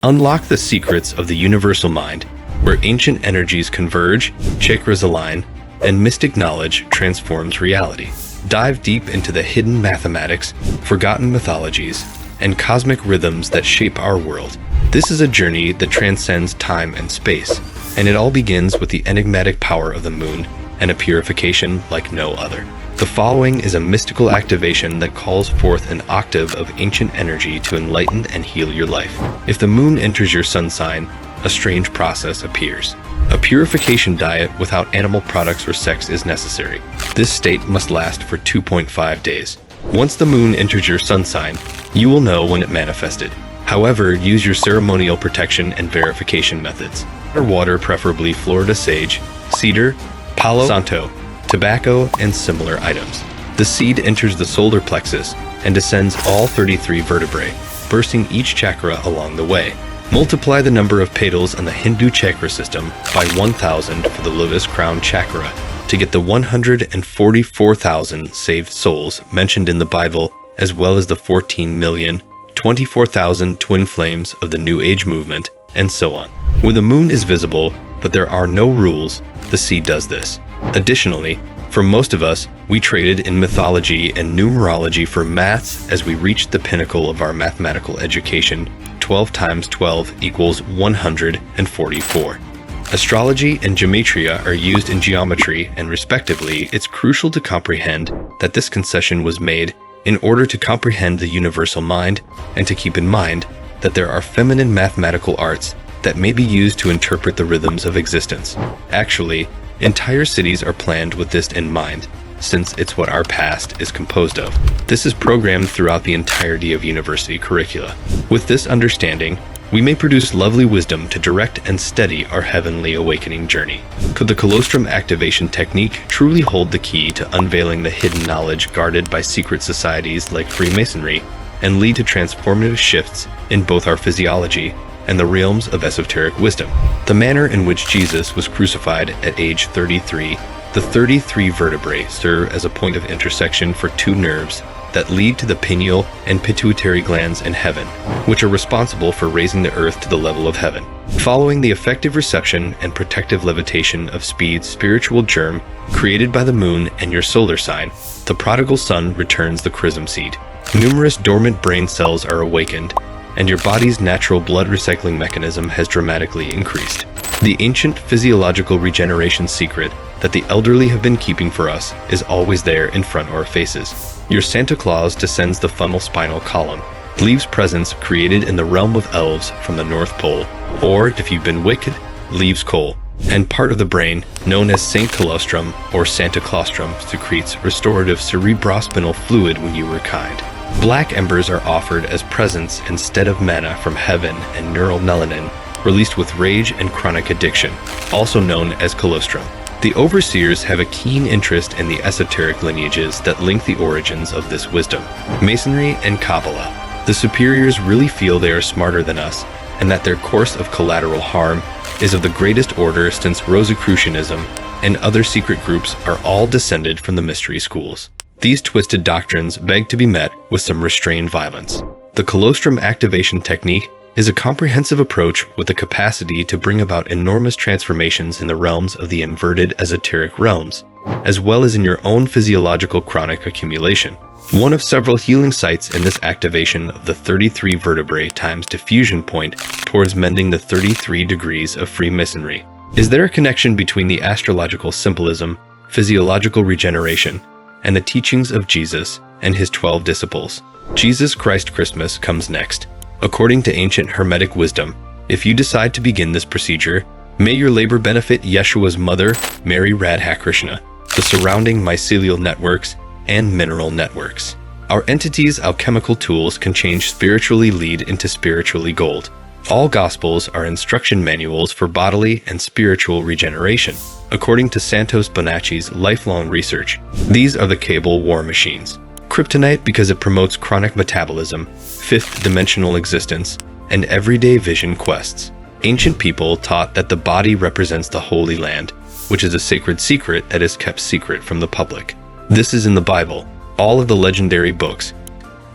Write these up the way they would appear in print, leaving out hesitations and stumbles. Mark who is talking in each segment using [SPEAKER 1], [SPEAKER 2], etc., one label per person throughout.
[SPEAKER 1] Unlock the secrets of the universal mind, where ancient energies converge, chakras align, and mystic knowledge transforms reality. Dive deep into the hidden mathematics, forgotten mythologies, and cosmic rhythms that shape our world. This is a journey that transcends time and space, and it all begins with the enigmatic power of the moon and a purification like no other. The following is a mystical activation that calls forth an octave of ancient energy to enlighten and heal your life. If the moon enters your sun sign, a strange process appears. A purification diet without animal products or sex is necessary. This state must last for 2.5 days. Once the moon enters your sun sign, you will know when it manifested. However, use your ceremonial protection and verification methods. Water, preferably Florida sage, cedar, palo santo, tobacco, and similar items. The seed enters the solar plexus and descends all 33 vertebrae, bursting each chakra along the way. Multiply the number of petals on the Hindu chakra system by 1,000 for the lotus crown chakra to get the 144,000 saved souls mentioned in the Bible, as well as the 14,024,000 twin flames of the New Age movement, and so on. When the moon is visible, but there are no rules, the seed does this. Additionally, for most of us, we traded in mythology and numerology for maths as we reached the pinnacle of our mathematical education. 12 times 12 equals 144. Astrology and gematria are used in geometry, and respectively, it's crucial to comprehend that this concession was made in order to comprehend the universal mind and to keep in mind that there are feminine mathematical arts that may be used to interpret the rhythms of existence. Actually, entire cities are planned with this in mind, since it's what our past is composed of. This is programmed throughout the entirety of university curricula. With this understanding, we may produce lovely wisdom to direct and steady our heavenly awakening journey. Could the colostrum activation technique truly hold the key to unveiling the hidden knowledge guarded by secret societies like Freemasonry and lead to transformative shifts in both our physiology and the realms of esoteric wisdom? The manner in which Jesus was crucified at age 33, the 33 vertebrae serve as a point of intersection for two nerves that lead to the pineal and pituitary glands in heaven, which are responsible for raising the earth to the level of heaven. Following the effective reception and protective levitation of Speed's spiritual germ created by the moon and your solar sign, the prodigal son returns the chrism seed. Numerous dormant brain cells are awakened, and your body's natural blood recycling mechanism has dramatically increased. The ancient physiological regeneration secret that the elderly have been keeping for us is always there in front of our faces. Your Santa Claus descends the funnel spinal column, leaves presents created in the realm of elves from the North Pole, or if you've been wicked, leaves coal, and part of the brain, known as Saint Colostrum or Santa Claustrum, secretes restorative cerebrospinal fluid when you were kind. Black embers are offered as presents instead of manna from heaven and neural melanin, released with rage and chronic addiction, also known as colostrum. The overseers have a keen interest in the esoteric lineages that link the origins of this wisdom. Masonry and Kabbalah. The superiors really feel they are smarter than us, and that their course of collateral harm is of the greatest order, since Rosicrucianism and other secret groups are all descended from the mystery schools. These twisted doctrines beg to be met with some restrained violence. The colostrum activation technique is a comprehensive approach with the capacity to bring about enormous transformations in the realms of the inverted esoteric realms, as well as in your own physiological chronic accumulation. One of several healing sites in this activation of the 33 vertebrae times diffusion point towards mending the 33 degrees of Freemasonry. Is there a connection between the astrological symbolism, physiological regeneration, and the teachings of Jesus and his 12 disciples? Jesus Christ Christmas comes next. According to ancient Hermetic wisdom, if you decide to begin this procedure, may your labor benefit Yeshua's mother, Mary Radhakrishna, the surrounding mycelial networks, and mineral networks. Our entity's alchemical tools can change spiritually lead into spiritually gold. All Gospels are instruction manuals for bodily and spiritual regeneration. According to Santos Bonacci's lifelong research, these are the cable war machines. Kryptonite because it promotes chronic metabolism, fifth-dimensional existence, and everyday vision quests. Ancient people taught that the body represents the Holy Land, which is a sacred secret that is kept secret from the public. This is in the Bible, all of the legendary books,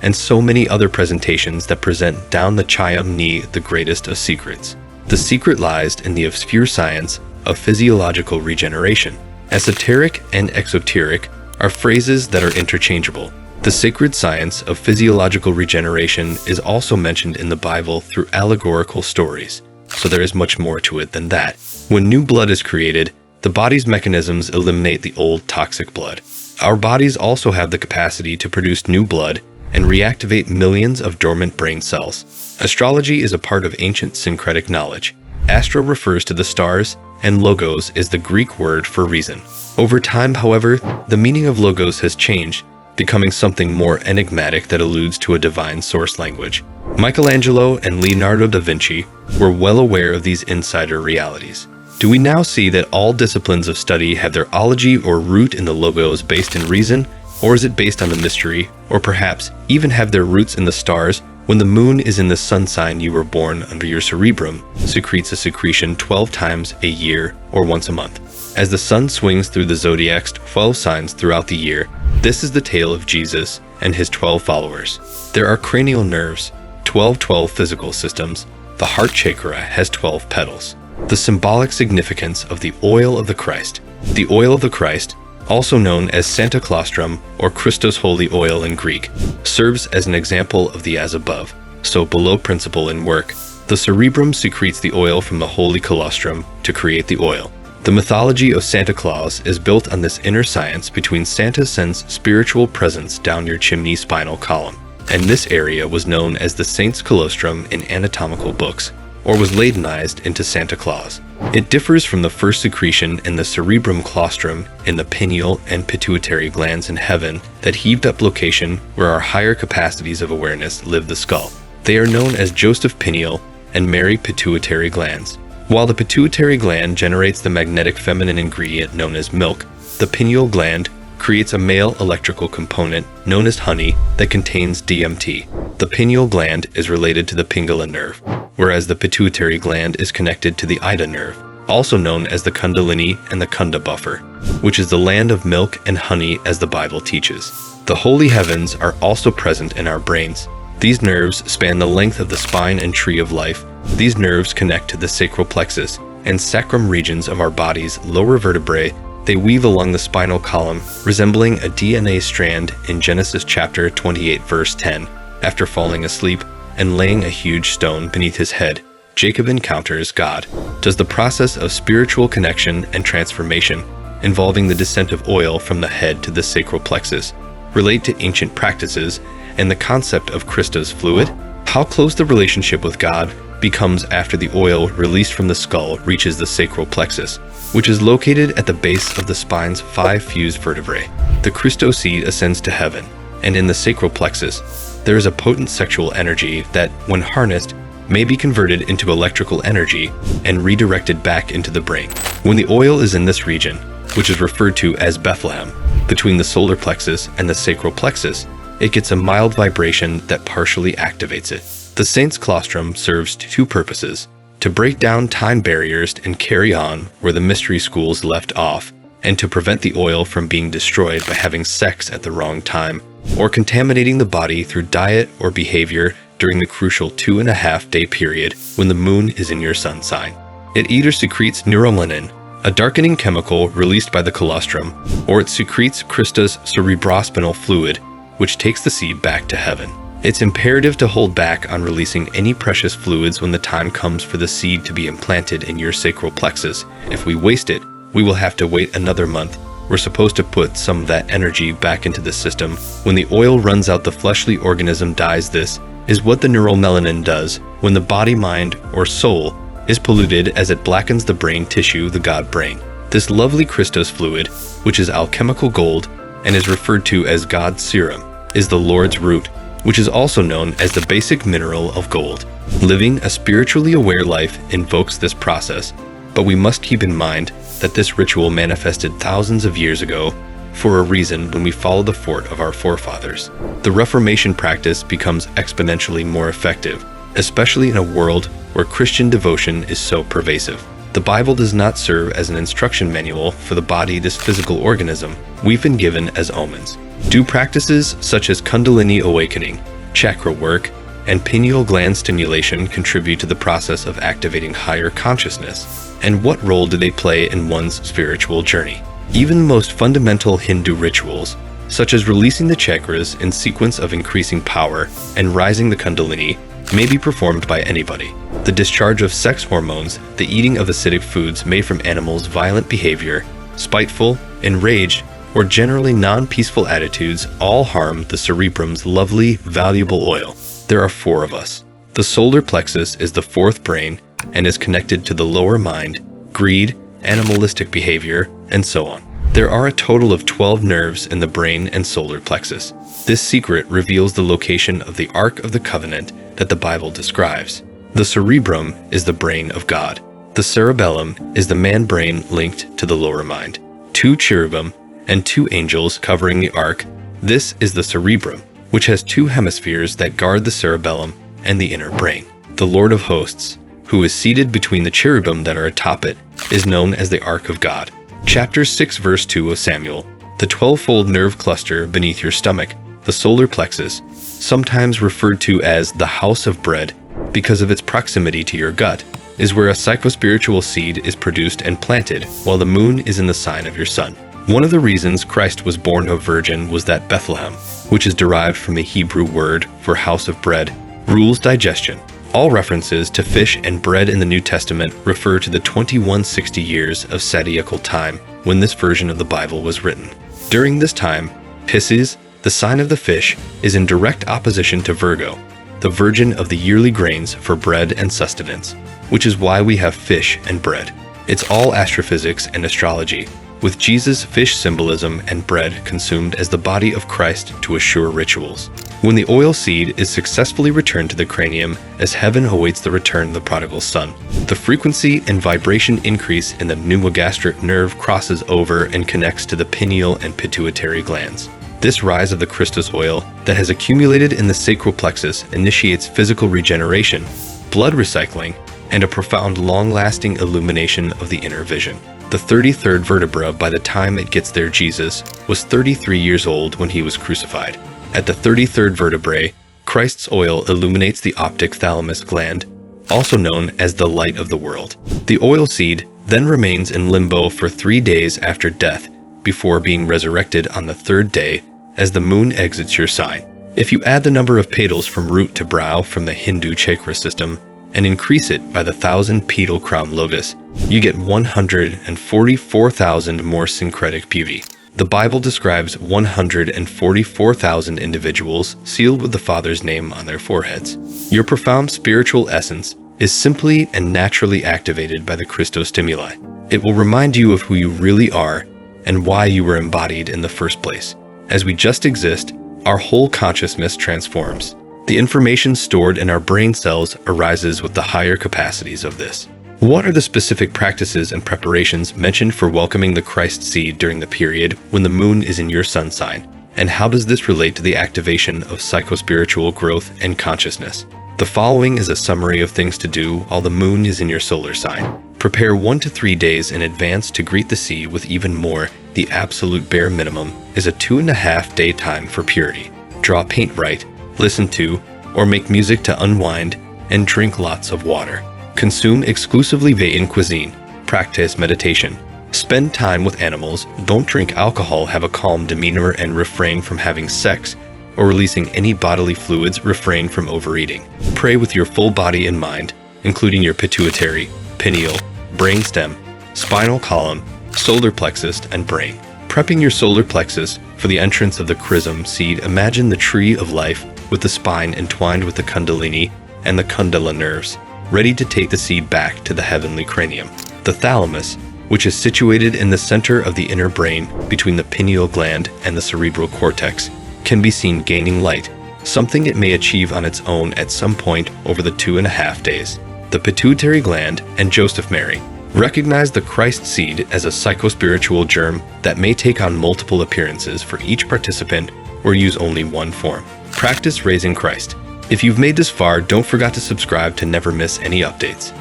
[SPEAKER 1] and so many other presentations that present down the Chayam Ni the greatest of secrets. The secret lies in the obscure science of physiological regeneration. Esoteric and exoteric are phrases that are interchangeable. The sacred science of physiological regeneration is also mentioned in the Bible through allegorical stories, so there is much more to it than that. When new blood is created, the body's mechanisms eliminate the old toxic blood. Our bodies also have the capacity to produce new blood and reactivate millions of dormant brain cells. Astrology is a part of ancient syncretic knowledge. Astro refers to the stars, and logos is the Greek word for reason. Over time, however, the meaning of logos has changed, becoming something more enigmatic that alludes to a divine source language. Michelangelo and Leonardo da Vinci were well aware of these insider realities. Do we now see that all disciplines of study have their ology or root in the logos based in reason, or is it based on the mystery, or perhaps even have their roots in the stars? When the moon is in the sun sign you were born under, your cerebrum secretes a secretion 12 times a year or once a month. As the sun swings through the zodiac's 12 signs throughout the year, this is the tale of Jesus and his 12 followers. There are cranial nerves, 12 physical systems. The heart chakra has 12 petals. The symbolic significance of the oil of the Christ. The oil of the Christ, also known as Santa Claustrum or Christos holy oil in Greek, serves as an example of the as above, so below principle in work. The cerebrum secretes the oil from the holy colostrum to create the oil. The mythology of Santa Claus is built on this inner science between Santa sends spiritual presence down your chimney spinal column, and this area was known as the saint's colostrum in anatomical books, or was latinized into Santa Claus. It differs from the first secretion in the cerebrum claustrum in the pineal and pituitary glands in heaven, that heaved up location where our higher capacities of awareness live the skull. They are known as Joseph pineal and Mary pituitary glands. While the pituitary gland generates the magnetic feminine ingredient known as milk, the pineal gland creates a male electrical component known as honey that contains DMT. The pineal gland is related to the pingala nerve, whereas the pituitary gland is connected to the ida nerve, also known as the kundalini and the kunda buffer, which is the land of milk and honey as the Bible teaches. The holy heavens are also present in our brains. These nerves span the length of the spine and tree of life. These nerves connect to the sacral plexus and sacrum regions of our body's lower vertebrae. They weave along the spinal column, resembling a DNA strand in Genesis chapter 28 verse 10. After falling asleep and laying a huge stone beneath his head, Jacob encounters God. Does the process of spiritual connection and transformation, involving the descent of oil from the head to the sacral plexus, relate to ancient practices and the concept of Christos fluid? How close the relationship with God becomes after the oil released from the skull reaches the sacral plexus, which is located at the base of the spine's 5 fused vertebrae. The Christos seed ascends to heaven, and in the sacral plexus, there is a potent sexual energy that, when harnessed, may be converted into electrical energy and redirected back into the brain. When the oil is in this region, which is referred to as Bethlehem, between the solar plexus and the sacral plexus, it gets a mild vibration that partially activates it. The saint's claustrum serves two purposes: to break down time barriers and carry on where the mystery schools left off, and to prevent the oil from being destroyed by having sex at the wrong time, or contaminating the body through diet or behavior during the crucial 2.5-day period when the moon is in your sun sign. It either secretes neuromelanin, a darkening chemical released by the colostrum, or it secretes Christos cerebrospinal fluid, which takes the seed back to heaven. It's imperative to hold back on releasing any precious fluids when the time comes for the seed to be implanted in your sacral plexus. If we waste it, we will have to wait another month. We're supposed to put some of that energy back into the system. When the oil runs out, the fleshly organism dies. This is what the neuromelanin does when the body, mind, or soul is polluted, as it blackens the brain tissue, the God brain. This lovely Christos fluid, which is alchemical gold and is referred to as God's serum, is the Lord's root, which is also known as the basic mineral of gold. Living a spiritually aware life invokes this process, but we must keep in mind that this ritual manifested thousands of years ago for a reason. When we follow the fort of our forefathers, the Reformation practice becomes exponentially more effective, especially in a world where Christian devotion is so pervasive. The Bible does not serve as an instruction manual for the body, this physical organism we've been given as omens. Do practices such as Kundalini awakening, chakra work, and pineal gland stimulation contribute to the process of activating higher consciousness? And what role do they play in one's spiritual journey? Even the most fundamental Hindu rituals, such as releasing the chakras in sequence of increasing power and rising the Kundalini, may be performed by anybody. The discharge of sex hormones, the eating of acidic foods made from animals' violent behavior, spiteful, enraged, or generally non-peaceful attitudes all harm the cerebrum's lovely, valuable oil. There are 4 of us. The solar plexus is the 4th brain and is connected to the lower mind, greed, animalistic behavior, and so on. There are a total of 12 nerves in the brain and solar plexus. This secret reveals the location of the Ark of the Covenant that the Bible describes. The cerebrum is the brain of God. The cerebellum is the man brain linked to the lower mind. 2 cherubim and 2 angels covering the ark. This is the cerebrum, which has 2 hemispheres that guard the cerebellum and the inner brain. The Lord of Hosts, who is seated between the cherubim that are atop it, is known as the Ark of God. Chapter 6 verse 2 of Samuel. The 12-fold nerve cluster beneath your stomach, the solar plexus, sometimes referred to as the house of bread because of its proximity to your gut, is where a psychospiritual seed is produced and planted while the moon is in the sign of your sun. One of the reasons Christ was born of virgin was that Bethlehem, which is derived from the Hebrew word for house of bread, rules digestion. All references to fish and bread in the New Testament refer to the 2160 years of zodiacal time when this version of the Bible was written. During this time, Pisces, the sign of the fish, is in direct opposition to Virgo, the virgin of the yearly grains for bread and sustenance, which is why we have fish and bread. It's all astrophysics and astrology, with Jesus' fish symbolism and bread consumed as the body of Christ to assure rituals. When the oil seed is successfully returned to the cranium as heaven awaits the return of the prodigal son, the frequency and vibration increase in the pneumogastric nerve crosses over and connects to the pineal and pituitary glands. This rise of the Christus oil that has accumulated in the sacral plexus initiates physical regeneration, blood recycling, and a profound long-lasting illumination of the inner vision. The 33rd vertebra, by the time it gets there, Jesus was 33 years old when he was crucified. At the 33rd vertebrae, Christ's oil illuminates the optic thalamus gland, also known as the light of the world. The oil seed then remains in limbo for 3 days after death before being resurrected on the 3rd day as the moon exits your sign. If you add the number of petals from root to brow from the Hindu chakra system and increase it by the 1,000 petal crown lotus, you get 144,000 more syncretic beauty. The Bible describes 144,000 individuals sealed with the Father's name on their foreheads. Your profound spiritual essence is simply and naturally activated by the Christostimuli. It will remind you of who you really are and why you were embodied in the first place. As we just exist, our whole consciousness transforms. The information stored in our brain cells arises with the higher capacities of this. What are the specific practices and preparations mentioned for welcoming the Christ seed during the period when the moon is in your sun sign? And how does this relate to the activation of psychospiritual growth and consciousness? The following is a summary of things to do while the moon is in your solar sign. Prepare 1 to 3 days in advance to greet the seed with even more. The absolute bare minimum is a 2.5 day time for purity. Draw paint right, listen to, or make music to unwind, and drink lots of water. Consume exclusively vegan cuisine. Practice meditation. Spend time with animals. Don't drink alcohol. Have a calm demeanor and refrain from having sex or releasing any bodily fluids. Refrain from overeating. Pray with your full body and mind, including your pituitary, pineal, brainstem, spinal column, solar plexus, and brain. Prepping your solar plexus for the entrance of the chrism seed. Imagine the tree of life with the spine entwined with the kundalini and the kundala nerves, ready to take the seed back to the heavenly cranium. The thalamus, which is situated in the center of the inner brain between the pineal gland and the cerebral cortex, can be seen gaining light, something it may achieve on its own at some point over the 2.5 days. The pituitary gland and Joseph Mary. Recognize the Christ seed as a psychospiritual germ that may take on multiple appearances for each participant or use only one form. Practice raising Christ. If you've made this far, don't forget to subscribe to never miss any updates.